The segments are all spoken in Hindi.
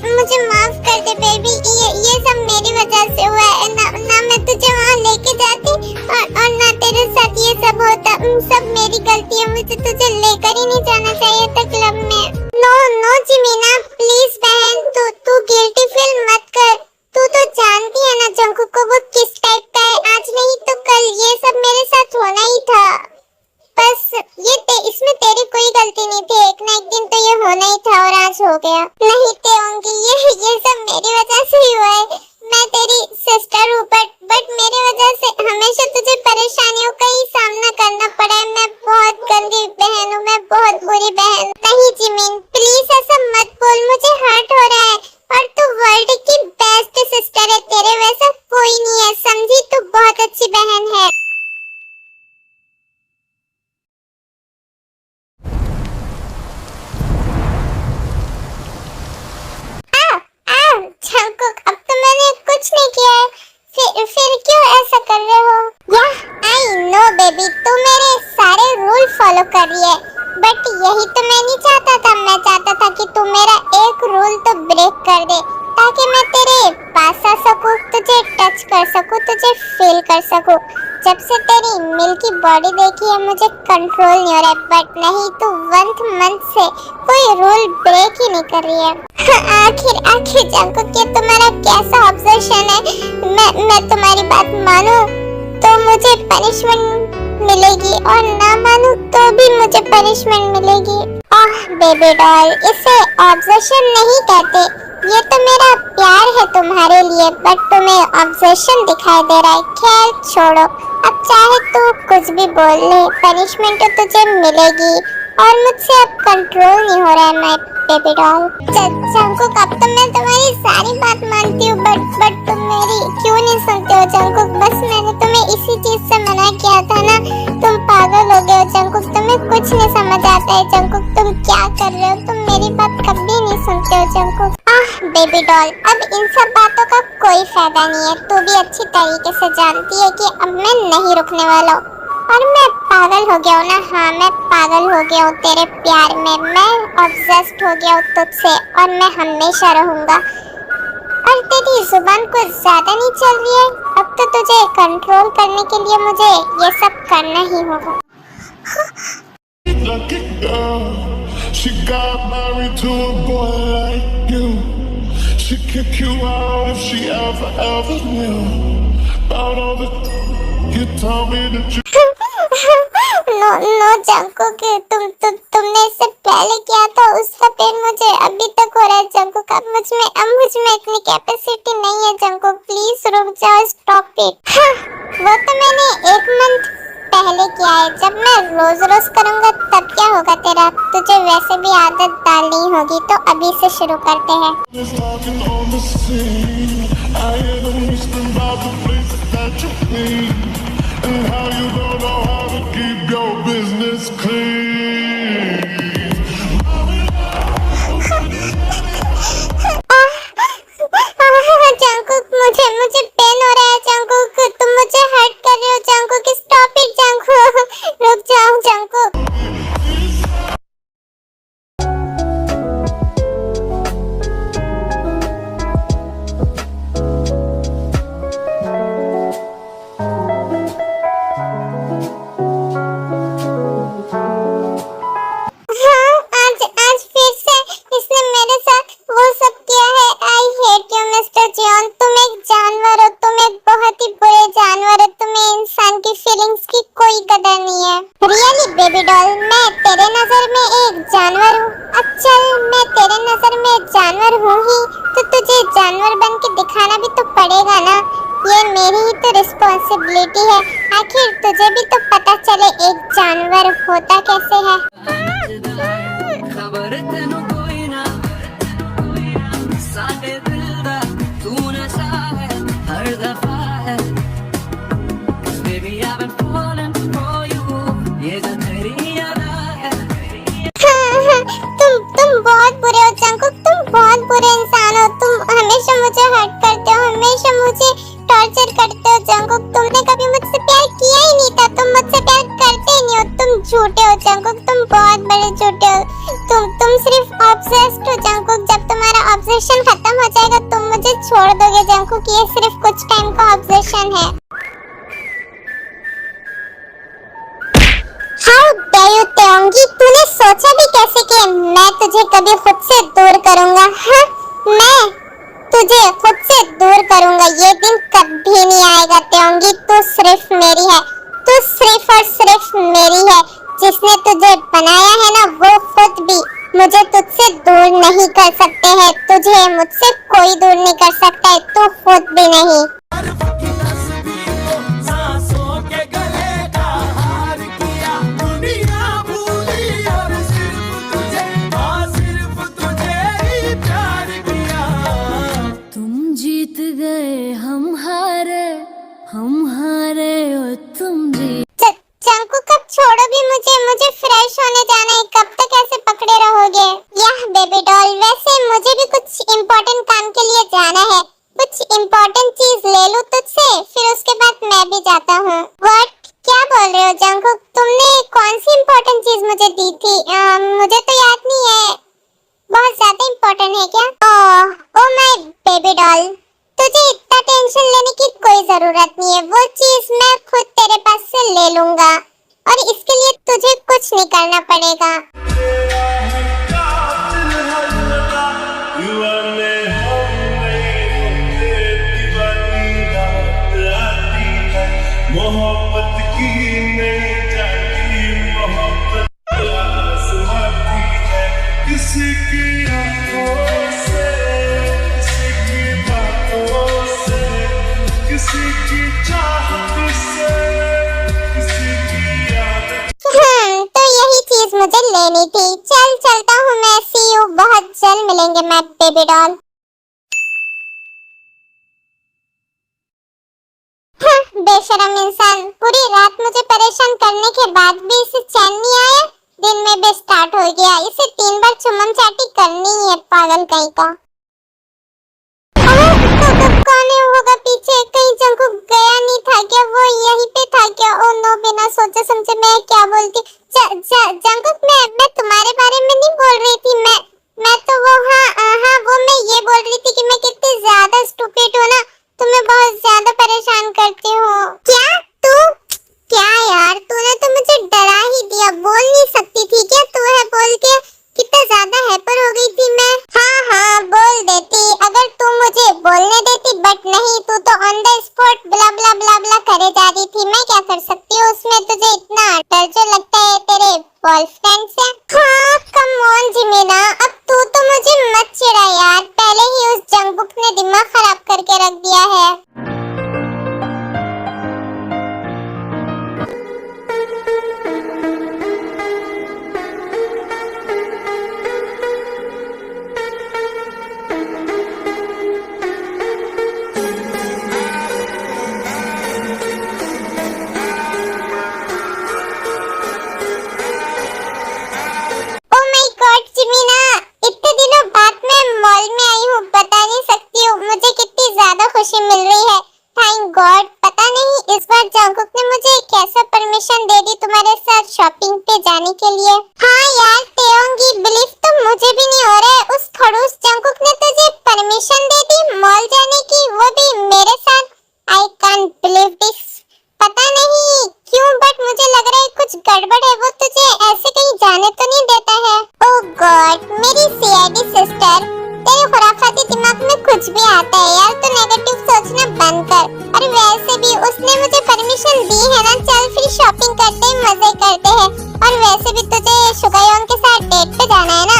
मुझे माफ कर दे बेबी। ये सब मेरी वजह से हुआ है ना मैं तुझे वहाँ लेके जाती और ना तेरे साथ ये सब होता। सब मेरी गलती है, मुझे तुझे लेकर ही नहीं जाना चाहिए था क्लब में। नो जिमीना प्लीज बहन, तू गिल्टी फील मत कर। तू तो जानती है ना जंकुक को वो किस टाइप का है। आज नहीं तो कल ये सब मेरे साथ होना ही था। बस इसमें तेरी कोई गलती नहीं थी। एक ना एक दिन तो ये होना ही था और आज हो गया। नहीं तेओंगी, ये सब मेरी वजह से ही हुआ है। मैं तेरी सिस्टर हूँ बट मेरी वजह से हमेशा तुझे परेशानियों का ही सामना करना पड़ा है। मैं बहुत गंदी बहन हूँ, मैं बहुत बुरी बहन। नहीं जिमिन प्लीज ऐसा मत बोल, मुझे हर्ट हो रहा है। और तू वर्ल्ड की बेस्ट सिस्टर है, तेरे वैसा कोई नहीं है, समझी? तू बहुत अच्छी बहन है। जंकुक अब तो मैंने कुछ नहीं किया है, फिर क्यों ऐसा कर रहे हो? आई नो बेबी, तू मेरे सारे रूल फॉलो कर रही है बट यही तो मैं नहीं चाहता था। मैं चाहता था कि तू मेरा एक रूल तो ब्रेक कर दे ताकि मैं तेरे पास आ सकूं, तुझे टच कर सकूं, तुझे फील कर सकूं। जब से तेरी मिल्की बॉडी देखी है मुझे कंट्रोल नहीं हो रहा है। बट नहीं, तू 1 मंथ से कोई रूल ब्रेक ही नहीं कर रही है। आखिर जंकुक, ये तुम्हारा कैसा ऑब्सेशन है? मैं तुम्हारी बात मानूं तो मुझे पनिशमेंट मिलेगी और ना मानूं तो भी मुझे पनिशमेंट मिलेगी। बेबी डॉल, इसे ऑब्सेशन नहीं कहते, ये तो मेरा प्यार है तुम्हारे लिए। बट तुम्हें ऑब्सेशन दिखाई दे रहा है। खैर छोड़ो, अब चाहे तू कुछ भी बोल ले, पनिशमेंट तो तुझे मिलेगी और मुझसे अब कंट्रोल नहीं हो रहा है माय बेबी डॉल। जंकुक, अब तो मैं तुम्हारी सारी बात मानती हूँ बट तुम मेरी क्यों नहीं सुनते हो जंकुक? बस मैंने तुम्हें इसी चीज से मना किया था ना। तुम पागल हो गए हो जंकुक, तुम्हें कुछ नहीं समझ आता है जंकुक। तुम क्या कर रहे हो? तुम मेरी बात कभी नहीं सुनते हो जंकुक। बेबी डॉल, अब इन सब बातों का कोई फायदा नहीं है। तू भी अच्छी तरीके से जानती है कि अब मैं नहीं रुकने वाला हूँ और मैं पागल हो गया हूँ ना। हाँ, मैं पागल हो गया हूँ तेरे प्यार में। मैं ऑब्सेस्ड हो गया हूँ तुझसे और मैं हमेशा रहूंगा। और तेरी जुबान कुछ ज्यादा नहीं चल रही है? अब तो तुझे कंट्रोल करने के लिए मुझे ये सब करना ही होगा। She got married to a boy like you. She'd kick you out if she ever knew about all the you told me that you. No Jungkook, तुमने इससे पहले किया था उसका पेन मुझे अभी तक हो रहा है जंकुक। अब मुझ में इतनी कैपेसिटी नहीं है जंकुक, प्लीज रुक जाओ, स्टॉप इट। वो तो मैंने 1 मंथ पहले किया है। जब मैं रोज करूंगा तब क्या होगा तेरा? तुझे वैसे भी आदत डालनी होगी, तो अभी से शुरू करते हैं। जंकुक, मुझे पेन हो रहा है जंकुक, तुम मुझे हर्ट कर रहे हो जंकुक, स्टॉप इट जंकुक, रुक जाओ जंकुक। आज फिर से इसने मेरे साथ वो सब किया है। I hate you mister Jeon, तुम एक जानवर हो, तुम एक बहुत ही बुरे जानवर हो। तुम्हें इंसान की फीलिंग्स की कोई कदर नहीं है। रियली बेबी डॉल, मैं तेरे नजर में एक जानवर हूँ? अब चल, मैं तेरे नजर में जानवर हूँ ही तो तुझे जानवर बन के दिखाना भी तो पड़ेगा ना। ये मेरी ही तो रिस्पॉन्सिबिलिटी है। आखिर तुझे भी तो पता चले एक जानवर होता कैसे है। तुम बहुत बुरे हो जंकुक, तुम बहुत बुरे इंसान हो। तुम हमेशा मुझे हर्ट करते हो, हमेशा मुझे टॉर्चर करते हो जंकुक। तुमने कभी मुझसे प्यार किया ही नहीं था, तुम मुझसे प्यार करते ही नहीं हो। तुम झूठे हो जंकुक, तुम बहुत बड़े झूठे हो। तुम सिर्फ ऑब्सेस्ड हो जंकुक। जब तुम्हारा ऑब्सेशन खत्म हो जाएगा तुम मुझे छोड़ दोगे जंकुक। ये सिर्फ कुछ टाइम का ऑब्सेशन है। हाउ डेयर यू तेओंगी, तूने सोचा भी कैसे कि मैं तुझे कभी खुद से दूर करूंगा? हाँ, मैं तुझे खुद से दूर करूंगा। ये दिन कभी नहीं आएगा तेओंगी। तू सिर्फ मेरी है, तू सिर्फ और सिर्फ मेरी है। जिसने तुझे बनाया है ना, वो खुद भी मुझे तुझसे दूर नहीं कर सकते हैं। तुझे मुझसे कोई दूर नहीं कर सकता है, तू खुद भी नहीं। तुम जीत गए हम हारे और तुम जीत। जंकुक कब छोड़ो भी मुझे फ्रेश होने जाना है। कब तक ऐसे पकड़े रहोगे? यह बेबी डॉल, वैसे मुझे भी कुछ इम्पोर्टेंट काम के लिए जाना है। कुछ इम्पोर्टेंट चीज ले लूं तुझसे, फिर उसके बाद मैं भी जाता हूँ। व्हाट, क्या बोल रहे हो जंकुक? तुमने कौन सी इम्पोर्टेंट चीज मुझे दी थी? मुझे तो याद नहीं है। बहुत ज्यादा इम्पोर्टेंट है क्या? ओह माय बेबी डॉल, तुझे इतना टेंशन लेने की कोई जरूरत नहीं है। वो चीज मैं खुद तेरे पास से ले लूंगा और इसके लिए तुझे कुछ नहीं करना पड़ेगा। मोहब्बत की नहीं जाती, मोहब्बत आसमाती है। किसी की आंखों से, किसी की बातों से, किसी की चाहत से, किसी की आदत। तो यही चीज मुझे लेनी थी। चलता हूँ मैं। सी यू, बहुत जल्द मिलेंगे मैं बेबी डॉल। बेशरम इंसान, पूरी रात मुझे परेशान करने के बाद भी इसे चैन नहीं आया। दिन में भी स्टार्ट हो गया। इसे 3 बार चुम्मन चाटी करनी ही है, पागल कहीं का। कौन होगा पीछे? कहीं जंकुक गया नहीं था क्या? वो यहीं पे था क्या? ओ नो, बिना सोचे समझे मैं क्या बोलती। जंकुक, मैं तुम्हारे बारे में नहीं बोल रही थी। मैं तो वो वो मैं ये बोल रही थी कि मैं कितनी ज्यादा स्टूपिड हूँ ना। तुम्हें बहुत ज्यादा परेशान करती हूँ। क्या यार, तूने तो मुझे डरा ही दिया। बोल नहीं सकती थी क्या? तू है बोल के कितना ज्यादा हाइपर हो गई थी मैं। हाँ बोल देती अगर तू मुझे बोलने देती, बट नहीं, तू तो ऑन द स्पॉट ब्ला ब्ला ब्ला ब्ला करे जा रही थी। मैं क्या कर सकती हूँ उसमें? तुझे इतना डर जो लगता है तेरे बॉयफ्रेंड से। हाँ कम ऑन जिमीना, अब तू तो मुझे मत चिढ़ा यार। पहले ही उस जंकुक ने दिमाग खराब करके रख दिया है। खुशी मिल रही है। Thank God. पता नहीं इस बार जंकुक ने मुझे कैसे परमिशन दे दी तुम्हारे साथ शॉपिंग पे जाने के लिए। हाँ यार तेओंगी, बिलीव तो मुझे भी नहीं हो रहा है। उस खड़ूस जंकुक ने तुझे परमिशन दे दी मॉल जाने की, वो भी मेरे साथ। I can't believe this. पता नहीं क्यों बट मुझे लग रहा है कुछ गड़बड़ है। वो तुझे ऐसे कहीं जाने तो नहीं देता है। ओह गॉड, मेरी सीआईडी सिस्टर, तेरे खुराफाती दिमाग में कुछ भी आता है यार। तो नेगेटिव सोचना बंद कर। और वैसे भी उसने मुझे परमिशन दी है ना, चल फिर शॉपिंग करते हैं, मजे करते हैं। और वैसे भी तुझे शुगायोंग के साथ डेट पे जाना है ना।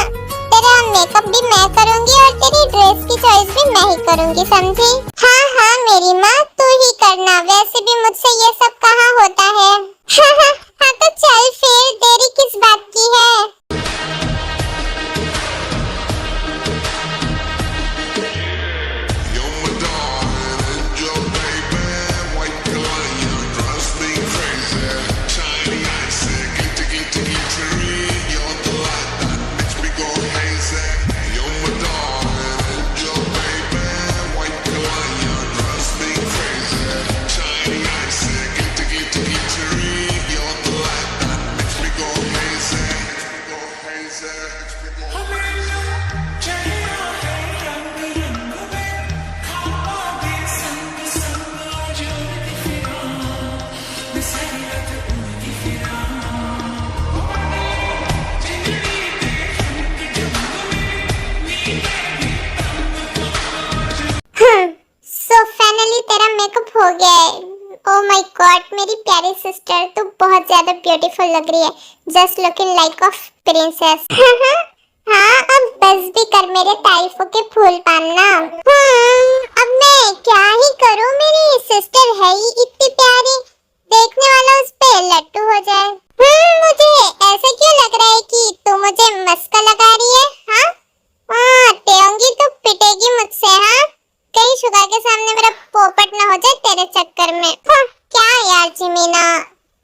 तेरा मेकअप भी मैं करूंगी और तेरी ड्रेस की चॉइस भी मैं ही करूंगी, समझी? हाँ मेरी माँ, तू ही करना। वैसे भी मुझसे ये सब कहाँ होता है। हाँ तो चल फिर, देरी किस बात की है? सो फाइनली तेरा मेकअप हो गया है। ओ माय गॉड मेरी प्यारी सिस्टर, तू बहुत ज्यादा ब्यूटीफुल लग रही है। Just looking like a princess. हाँ अब बस भी कर मेरे तारीफों के फूल पाना। अब मैं क्या ही करूँ, मेरी सिस्टर है ही इतनी प्यारी, देखने वाला उस पे लट्टू हो जाए। मुझे ऐसा क्यों लग रहा है कि तू मुझे मस्का लगा रही है? हाँ तेंगी तो पिटेगी मुझसे। हाँ कहीं शुगा के सामने मेरा पोपट ना हो जाए तेरे चक्कर में। क्या यार जिमीना,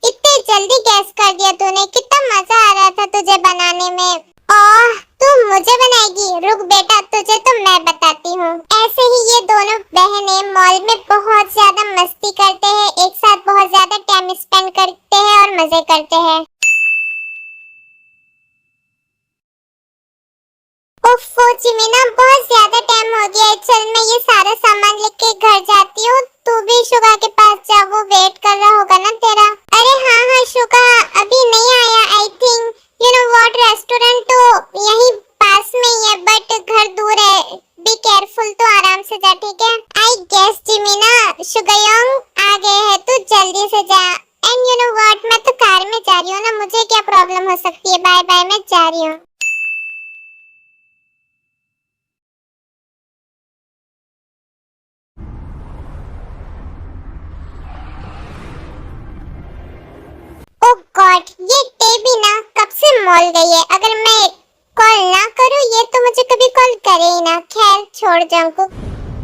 इतने जल्दी गैस कर दिया तूने, कितना मजा आ रहा था तुझे बनाने में। ओह तू मुझे बनाएगी, रुक बेटा तुझे तो मैं बताती हूँ। ऐसे ही ये दोनों बहनें मॉल में बहुत ज्यादा मस्ती करते हैं, एक साथ बहुत ज्यादा टाइम स्पेंड करते हैं और मजे करते हैं। ओफो जिमीना बहुत ज्यादा टाइम हो गया है, चल मैं ये सारा सामान लेके घर जाती हूँ, तू भी शुगा के पास जा, वो वेट कर रहा होगा ना तेरा। अरे हाँ शुगा अभी नहीं आया, I think you know what restaurant तो यहीं पास में ही है बट घर दूर है, बी केयरफुल, तो आराम से जा ठीक है। आई गेस जिमीना शुगायोंग आ गए हैं, तू जल्दी से जा। एंड यू नो व्हाट मैं तो कार में जा रही हूँ ना, मुझे क्या प्रॉब्लम हो सकती है, बाय बाय मैं जा रही हूँ। गॉड ये टेबी ना कब से मॉल गई है, अगर मैं कॉल ना करूं ये तो मुझे कभी कॉल करे ही ना। खैर छोड़ जंकू,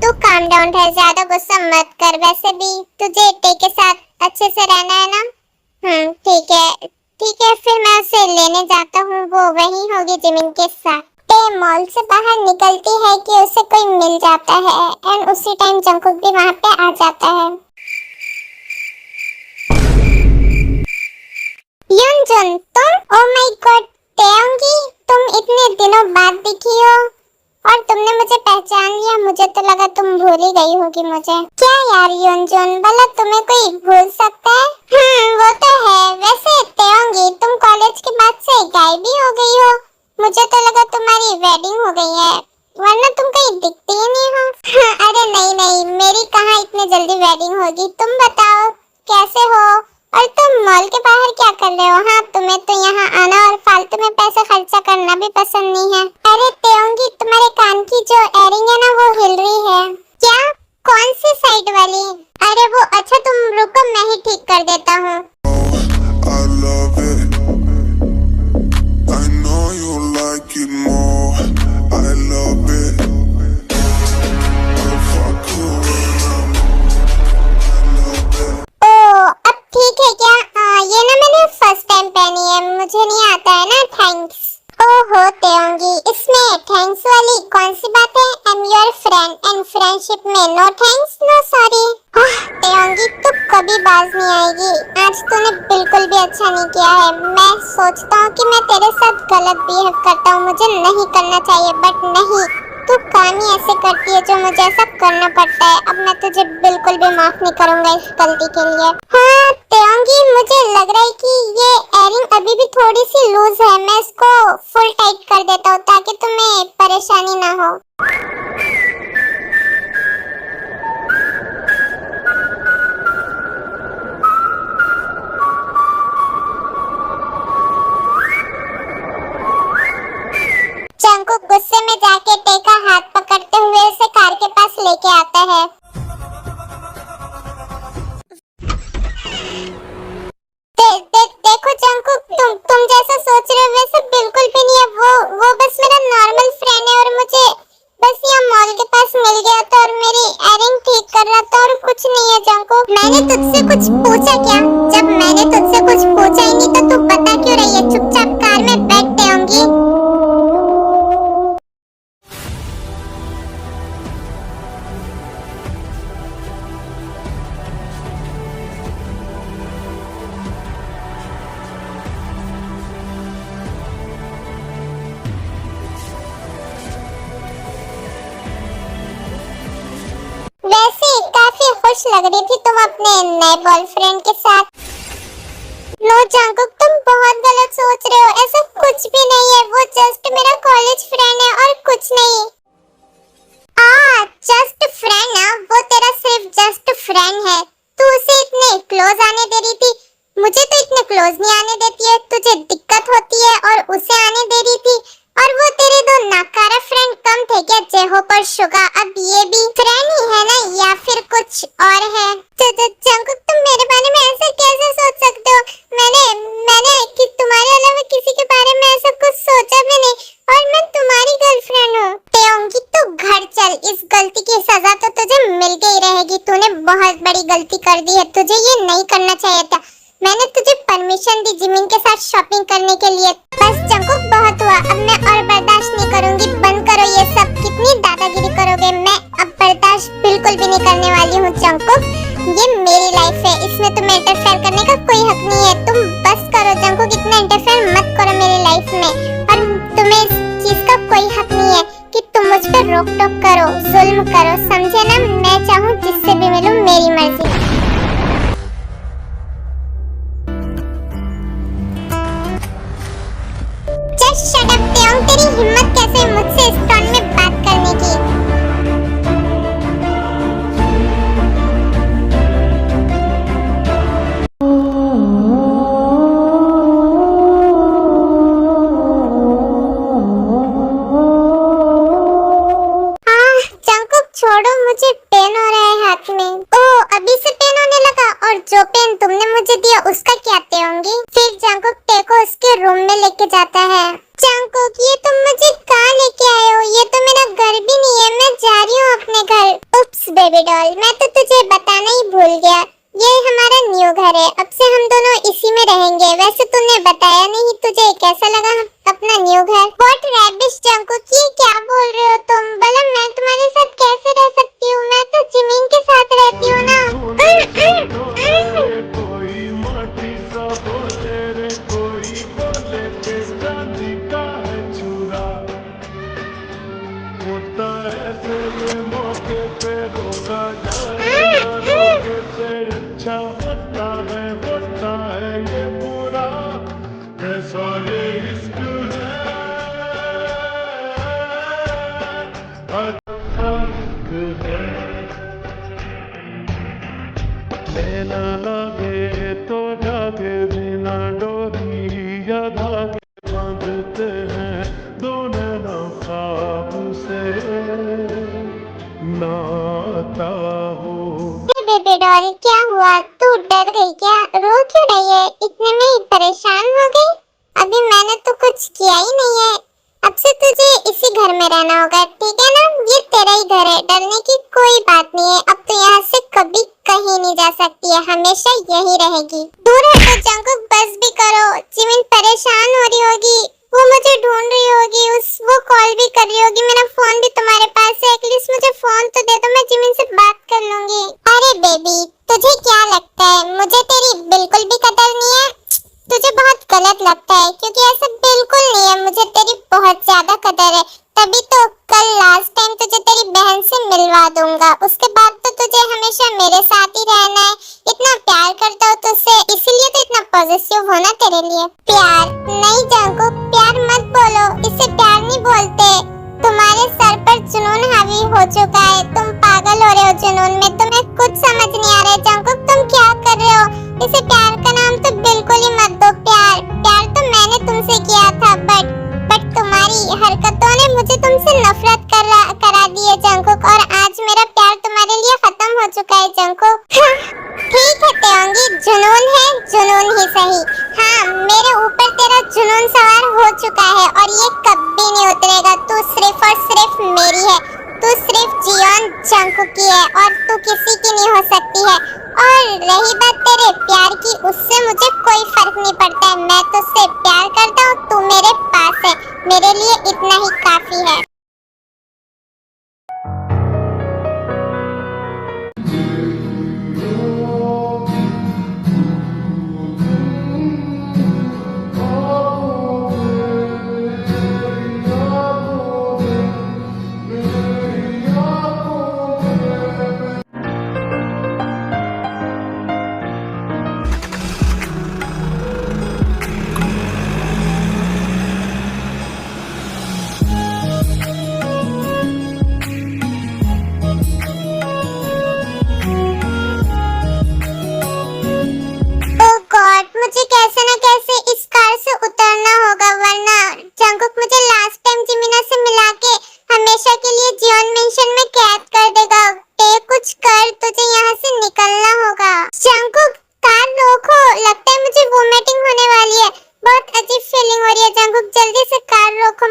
तू काम डाउन है, ज्यादा गुस्सा मत कर, वैसे भी तुझे टे के साथ अच्छे से रहना है ना। ठीक है फिर मैं उसे लेने जाता हूँ, वो वही होगी जिमिन के साथ। टे मॉल से बाहर निकलती है कि उसे कोई मिल जाता है एंड उसी टाइम जंकुक भी वहाँ पे आ जाता है। युनजुन तुम, ओह माय गॉड तेंगी तुम इतने दिनों बाद दिखी हो और तुमने मुझे पहचान लिया, मुझे तो लगा तुम भूल ही गई होगी मुझे। क्या यार युनजुन, भला तुम्हें कोई भूल सकता है? वो तो है, वैसे तेंगी तुम कॉलेज के बाद से गायब ही हो गई हो, मुझे तो लगा तुम्हारी वेडिंग हो गई है, वरना तुम कहीं दिखती ही नहीं हो। अरे नहीं मेरी कहाँ इतने जल्दी वेडिंग होगी, तुम बताओ कैसे हो और तुम मॉल के बाहर क्या कर रहे हो? हाँ तुम्हें तो यहाँ आना और फालतू में पैसे खर्चा करना भी पसंद नहीं है। अरे तेंगी तुम्हारे कान की जो एयरिंग है ना वो हिल रही है। क्या? कौन सी साइड वाली? अरे वो अच्छा तुम रुको मैं ही ठीक कर देता हूँ। I love it. I know you like it more. I love it. I'll fuck you when I'm I love it. ओ अब ठीक है क्या? ये ना मैंने फर्स्ट टाइम पहनी है, मुझे नहीं आता है ना, थैंक्स। ओहो तेंगी इसमें थैंक्स वाली कौन सी बात है? I am your friend and friendship में नो थैंक्स नो सॉरी। तेंगी तू कभी बाज नहीं आएगी, आज तूने बिल्कुल भी अच्छा नहीं किया है। मैं सोचता हूँ कि मैं तेरे साथ गलत बिहेव करता हूँ, मुझे नहीं करना चाहिए बट नहीं, तू काम ही ऐसे करती है जो मुझे ऐसा करना पड़ता है। अब मैं तुझे बिल्कुल भी माफ नहीं करूंगा इस गलती के लिए। हाँ तेंगी मुझे लग रहा है कि ये एयरिंग अभी भी थोड़ी सी लूज है, मैं इसको फुल टाइट कर देता हूँ ताकि तुम्हें परेशानी ना हो। जंकुक गुस्से में जाके टे का हाथ पकड़ते हुए उसे कार के पास लेके आता है। देखो जंकुक तुम जैसा सोच रहे हो वैसे बिल्कुल भी नहीं है, वो बस मेरा नॉर्मल फ्रेंड है और मुझे बस यहाँ मॉल के पास मिल गया था और मेरी एयरिंग ठीक कर रहा था और कुछ नहीं है। जंकुक मैंने तुझसे कुछ पूछा क्या? जब मैंने तुझसे कुछ पूछा ही नहीं तो तू बता क्यों रही है? चुपचाप कार में बैठते होंगी। वैसे काफी खुश लग रही थी तुम अपने नए बॉयफ्रेंड के साथ। नो जंकुक, तुम बहुत गलत सोच रहे हो, ऐसा कुछ भी नहीं है, वो जस्ट मेरा कॉलेज फ्रेंड है और कुछ नहीं। जस्ट फ्रेंड ना, वो तेरा सिर्फ जस्ट फ्रेंड है। तू उसे इतने क्लोज आने दे रही थी, मुझे तो इतने क्लोज नहीं आने देती है, तुझे दिक्कत होती है और उसे आने दे रही थी। और वो तेरे दो नाकारा फ्रेंड कम थे क्या, जेहो पर शुगा? अब ये भी फ्रेंड ही है ना या फिर कुछ और है? जंकुक, तुम मेरे बारे में ऐसा कैसे सोच सकते हो? मैंने कि तुम्हारे अलावा किसी के बारे में ऐसा कुछ सोचा भी नहीं, और मैं तुम्हारी गर्लफ्रेंड हूँ। तेओंगी, तू घर चल, इस गलती की सजा तो तुझे मिल गई रहेगी। तूने बहुत बड़ी गलती कर दी है, तुझे ये नहीं करना चाहिए था। मैंने तुझे परमिशन दी जिमिन के साथ शॉपिंग करने के लिए। बस जंकुक, बहुत हुआ, अब मैं और बर्दाश्त नहीं करूंगी। बंद करो ये सब, कितनी दादागिरी करोगे? मैं अब बर्दाश्त बिल्कुल भी नहीं करने वाली हूँ जंकुक। ये मेरी लाइफ है, इसमें तुम्हें इंटरफेयर करने का कोई हक नहीं है। तुम बस करो जंकुक, इतना इंटरफेयर मत करो मेरी लाइफ में। और तुम्हें इस चीज का कोई हक नहीं है कि तुम मुझ पर रोक टोक करो, जुल्म करो, समझे ना? मैं चाहूँ जिससे भी मिलूं, मेरी मर्जी। शट अप तेओंग, तेरी हिम्मत कैसे मुझसे इस टोन में बात करने की? जंकुक, छोड़ो, मुझे पेन हो रहा है हाथ में। ओह, अभी से पेन होने लगा? और जो पेन तुमने मुझे दिया उसका क्या तेओंगी? फिर जंकुक टे को उसके रूम में लेके जाता है। जंकुक, ये तुम मुझे कहाँ लेके आए हो? ये तो मेरा घर भी नहीं है, मैं जा रही हूँ अपने घर। उप्स बेबी डॉल, मैं तो तुझे बताना ही भूल गया, ये हमारा न्यू घर है, अब से हम दोनों इसी में रहेंगे। वैसे तूने बताया नहीं, तुझे कैसा लगा अपना न्यू घर? व्हाट रैबिश जंकुक, ये क्या बोल रहे हो तुम? भला मैं तुम्हारे साथ कैसे रह सकती हूँ? मैं तो जिमिन के साथ रहती हूँ ना। लेना लगे तो जाके बिना डोरी या धागे बांधते हैं दोनों ख्वाब से नाता हो। बेबी डॉल, क्या हुआ? तू डर गई क्या? रो क्यों रही है? इतने में ही परेशान हो गई? अभी मैंने तो कुछ किया ही नहीं है। अब से तुझे इसी घर में रहना होगा, ठीक है ना? ये तेरा ही घर है, डरने की कोई बात नहीं है। अब तो यहाँ से कभी कहीं नहीं जा सकती है, हमेशा यही रहेगी। दूर हटो जंकुक, बस भी करो। जिमिन परेशान हो रही होगी, वो मुझे ढूंढ रही होगी, वो कॉल भी कर रही होगी। मेरा फोन भी तुम्हारे पास है, एटलीस्ट मुझे फोन तो दे दो, मैं जिमिन से बात कर लूंगी। अरे बेबी, तुझे क्या लगता है मुझे तेरी बिल्कुल भी कदर नहीं है? तुझे बहुत गलत लगता है, क्योंकि ऐसा बिल्कुल नहीं है, मुझे तेरी बहुत ज्यादा कदर है। तभी तो कल लास्ट टाइम तुझे तेरी बहन से मिलवा दूंगा, उसके बाद तो तुझे हमेशा मेरे साथ ही रहना है। इतना प्यार करता हूँ तुझसे, इसीलिए तो इतना पॉजिटिव होना तेरे लिए। प्यार नहीं जंकुक, प्यार मत बोलो, इसे प्यार नहीं बोलते। तुम्हारे सर पर जुनून हावी हो चुका है, तुम पागल हो रहे हो जुनून में, तुम्हें कुछ समझ नहीं आ रहा है। जंकुक, तुम क्या कर रहे हो? इसे प्यार का नाम तो बिल्कुल ही मत दो। प्यार तो मैंने तुमसे किया था, बट तुम्हारी हरकतों ने मुझे तुमसे नफरत करा दी है जंकुक, और आज मेरा प्यार तुम्हारे लिए खत्म हो चुका है जंकुक। ठीक है तेओंगी, जुनून है, जुनून ही सही। हाँ, मेरे ऊपर तेरा जुनून सवार हो चुका है और ये कभी नहीं उतरेगा। तू सिर्फ और सिर्फ मेरी है, तू सिर्फ जियोन जंकुक की है और तू किसी की नहीं हो सकती है। और रही बात तेरे प्यार की, उससे मुझे कोई फर्क नहीं पड़ता है। मैं तुझसे प्यार करता हूँ, तू मेरे पास है, मेरे लिए इतना ही काफी है।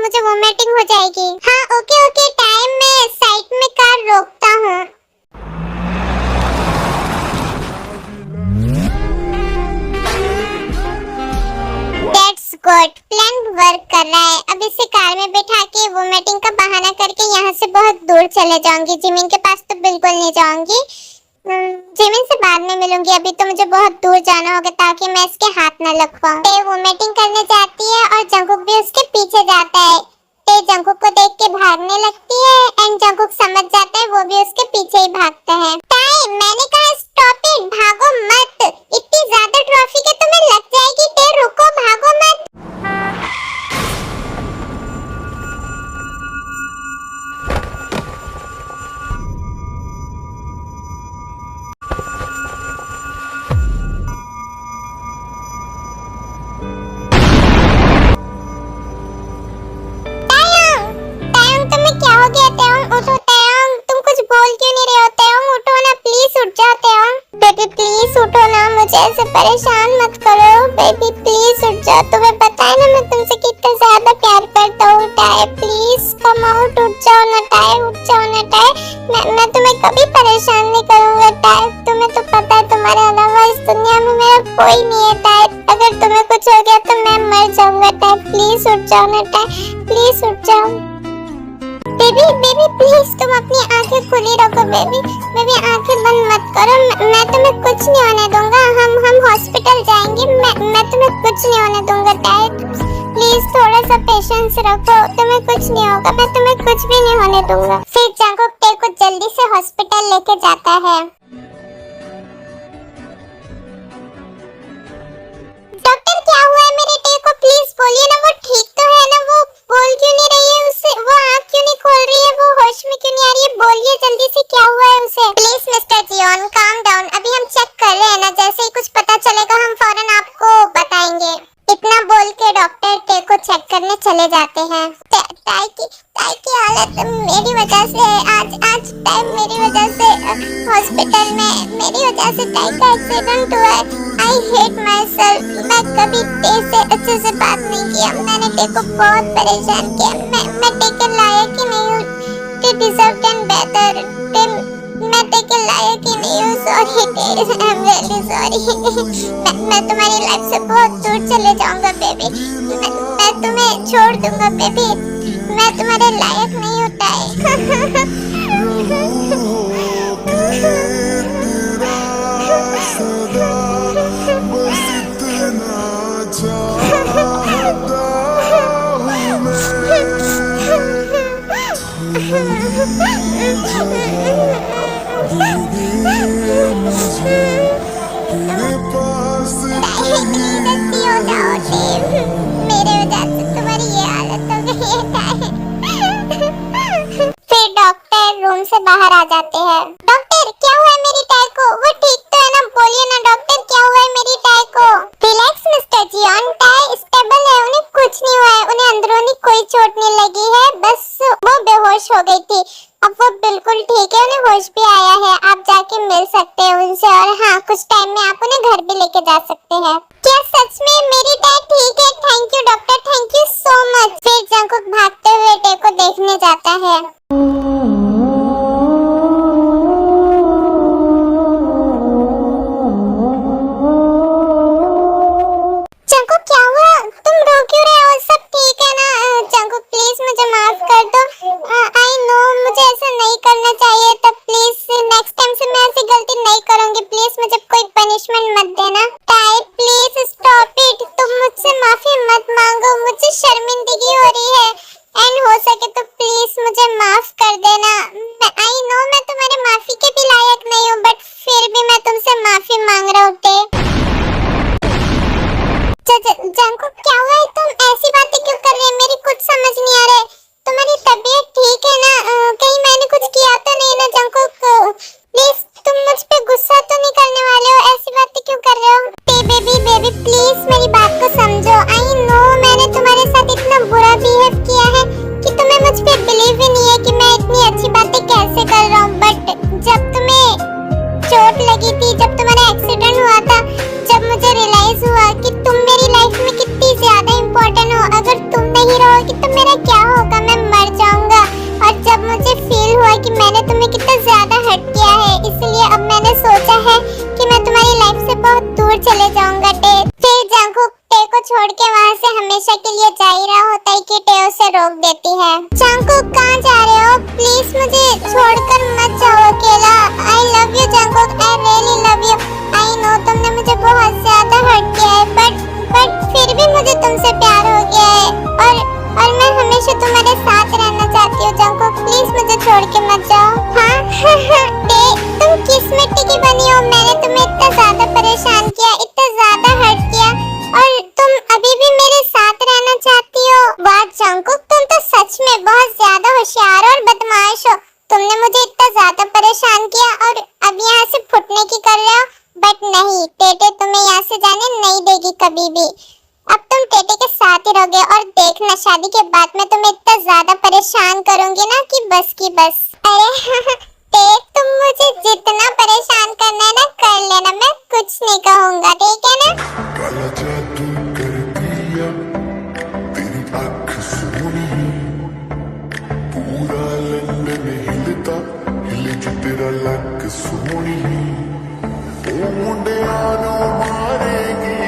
मुझे वोमिटिंग हो जाएगी। हाँ ओके ओके टाइम, मैं साइड में कार रोकता हूँ। That's good, प्लान वर्क कर रहा है। अब इसे कार में बैठा के वोमिटिंग का बहाना करके यहाँ से बहुत दूर चले जाऊंगी। जिमिन के पास तो बिल्कुल नहीं जाऊंगी। जिमिन से बाद में मिलूंगी, अभी तो मुझे बहुत दूर जाना होगा ताकि मैं इसके हाथ न लग पाऊं। ते वोमिटिंग करने जाती है और जंकुक भी उसके पीछे जाता है। ते जंकुक को देख के भागने लगती है एंड जंकुक समझ जाता है, वो भी उसके पीछे ही भागता है। ताई मैंने कहा स्टॉप इट, भागो मत, इतनी ज्यादा ट्रॉफी के तुम्हें लग जाएगी। ते रुको, भागो मत। ऐसे परेशान मत करो बेबी, प्लीज उठ जाओ। तुम्हें पता है ना मैं तुमसे कितना ज्यादा प्यार करता हूँ। टाय प्लीज कम आउट, उठ जाओ ना टाय, उठ जाओ ना टाय। मैं तुम्हें कभी परेशान नहीं करूँगा टाय। तुम्हें तो पता है तुम्हारे अलावा इस दुनिया में मेरा कोई नहीं है टाय। अगर तुम्हें कुछ हो गया तो मैं मर जाऊंगा टाय। प्लीज उठ जाओ ना टाय, प्लीज उठ जाओ। बेबी बेबी प्लीज तुम अपनी आंखें खुली रखो बेबी। बेबी आंखें बंद मत करो, मैं तुम्हें कुछ नहीं होने दूंगा। हम हॉस्पिटल जाएंगे, मैं तुम्हें कुछ नहीं होने दूंगा डैड। प्लीज थोड़ा सा पेशेंस रखो, तुम्हें कुछ नहीं होगा, मैं तुम्हें कुछ भी नहीं होने दूंगा। फिर जंकुक ते को जल्दी से हॉस्पिटल लेके जाता है। डॉक्टर क्या हुआ है मेरे ते को, प्लीज बोलिए ना, वो ठीक तो है ना? वो बोल क्यों नहीं रही है, उससे वो आँख क्यों नहीं खोल रही है, वो होश में क्यों नहीं आ रही है? बोलिए जल्दी से क्या हुआ है उसे। Please mister Jeon calm down, अभी हम चेक कर रहे हैं ना, जैसे ही कुछ पता चलेगा हम फौरन आपको बताएंगे। इतना बोल के डॉक्टर ते को चेक करने चले जाते हैं। ताई की हालत मेरी वजह से, आज टाइम मेरी वजह से हॉस्पिटल में, मेरी वजह से टाई का एक्सीडेंट हुआ है। I hate my self. मैं कभी ते से अच्छे से बात नहीं किया, मैंने ते को बहुत परेशान किया। मैं ते के लायक ही नहीं हूँ। ते डिजर्व एंड बेटर। मैं ते के लायक ही नहीं हूँ। सॉरी ते, आई एम वेरी सॉरी। मैं तुम्हारी लाइफ से बहुत दूर चले जाऊंगा बेबी। मैं तुम्हें छोड़ दूंगा बेबी। मैं तुम्हारे लायक नहीं होता है। मेरे वजह से तुम्हारी ये हालत हो गई है। फिर डॉक्टर रूम से बाहर आ जाते हैं। डॉक्टर क्या हुआ है मेरी टाई को, वो ठीक तो है ना? बोलिए ना डॉक्टर क्या हुआ है मेरी टाई को। Relax mister Jeon, tie stable है, उन्हें कुछ नहीं हुआ है, उन्हें अंदरूनी कोई चोट नहीं लगी है, बस वो बेहोश हो गई थी। अब वो बिल्कुल ठीक है, उन्हें होश भी आया है। आप जाके मिल सकते हैं उनसे, और हाँ कुछ टाइम में आप उन्हें घर भी लेके जा सकते हैं। क्या सच में मेरी टाई ठीक है? Thank you doctor, thank you so much. फिर जंकुक भागते हुए टे को देखने जाता है। जंकुक क्या हुआ, तुम रो क्यों रहे हो? सब ठीक है ना? जंकुक प्लीज मुझे माफ कर दो। आई नो मुझे ऐसा नहीं करना चाहिए था। प्लीज नेक्स्ट टाइम से मैं ऐसी गलती नहीं करूंगी। प्लीज मुझे कोई पनिशमेंट मत देना। टाई प्लीज स्टॉप इट, तुम मुझसे माफी मत मांगो, मुझे शर्मिंदगी हो रही है। एंड हो सके तो प्लीज मुझे माफ कर देना। आई नो मैं तुम्हारे माफी के भी लायक नहीं हूँ, बट फिर भी मैं तुमसे माफी मांग रहा हूँ। जंकुक क्या हुआ है, तुम ऐसी बातें क्यों कर रहे हैं? मेरी कुछ समझ नहीं आ रहा है। तुम्हारी तबीयत ठीक है ना? कहीं मैंने कुछ किया तो नहीं ना जंकुक? प्लीज तुम मुझ पे गुस्सा तो नहीं करने वाले हो? ऐसी बातें क्यों कर रहे हो? बेबी प्लीज मेरी बात को समझो। आई नो मैंने तुम्हारे साथ इतना बुरा बिहेव किया है कि तुम्हें मुझ पे बिलीव ही नहीं है कि मैं इतनी अच्छी बातें कैसे कर रहा हूँ। बट जब तुम्हें चोट लगी थी, जब तुम्हारा एक्सीडेंट हुआ था, जब मुझे रियलाइज हुआ कि तुम मेरी लाइफ में कितनी ज्यादा इम्पोर्टेंट हो, अगर तुम नहीं रहोगी तो मेरा क्या होगा, मैं मर जाऊंगा। और जब मुझे फील हुआ कि मैंने तुम्हें कितना ज्यादा हर्ट किया है, इसलिए अब मैंने सोचा है कि मैं तुम्हारी लाइफ से बहुत दूर चले जाऊंगा टे। फिर जंगकुक टे को छोड़ के वहाँ से हमेशा के लिए जा ही रहा होता है कि टे उसे रोक देती है। जंगकुक कहाँ जा रहे हो? प्लीज मुझे छोड़कर मत जाओ अकेला। I love you Jungkook, I really love you. I know तुमने मुझे बहुत ज्यादा हर्ट किया है, बट फिर भी मुझे तुमसे प्यार हो गया है और मैं हमेशा तुम्हारे साथ रहना चाहती हूँ जंगकुक, प्लीज मुझे छोड़ के मत जाओ। हाँ टे, तुम किस मिट्टी की बनी हो? मैंने तुम्हें इतना ज्यादा परेशान किया, इतना ज्यादा हर्ट किया और तुम अभी भी मेरे साथ रहना चाहती हो? वाह जंगकुक, तुम तो सच में बहुत ज्यादा होशियार और बदमाश हो। तुमने मुझे इतना ज्यादा परेशान किया और अब यहाँ से फुटने की कर रहे हो, बट नहीं, टेटे तुम्हें यहाँ से जाने नहीं देगी कभी भी। अब तुम टेटे के साथ ही रहोगे और देखना शादी के बाद मैं तुम्हें इतना ज्यादा परेशान करूंगी ना कि बस की बस। अरे टे, तुम मुझे जितना परेशान करना है ना कर लेना, मैं कुछ नहीं कहूँगा, ठीक है ना? काला जादू कर दिया तेरी आँख सोनी, पूरा लंदन हिलता हिले जो तेरा लक सोनी, ओ मुंडियां नू मारेगी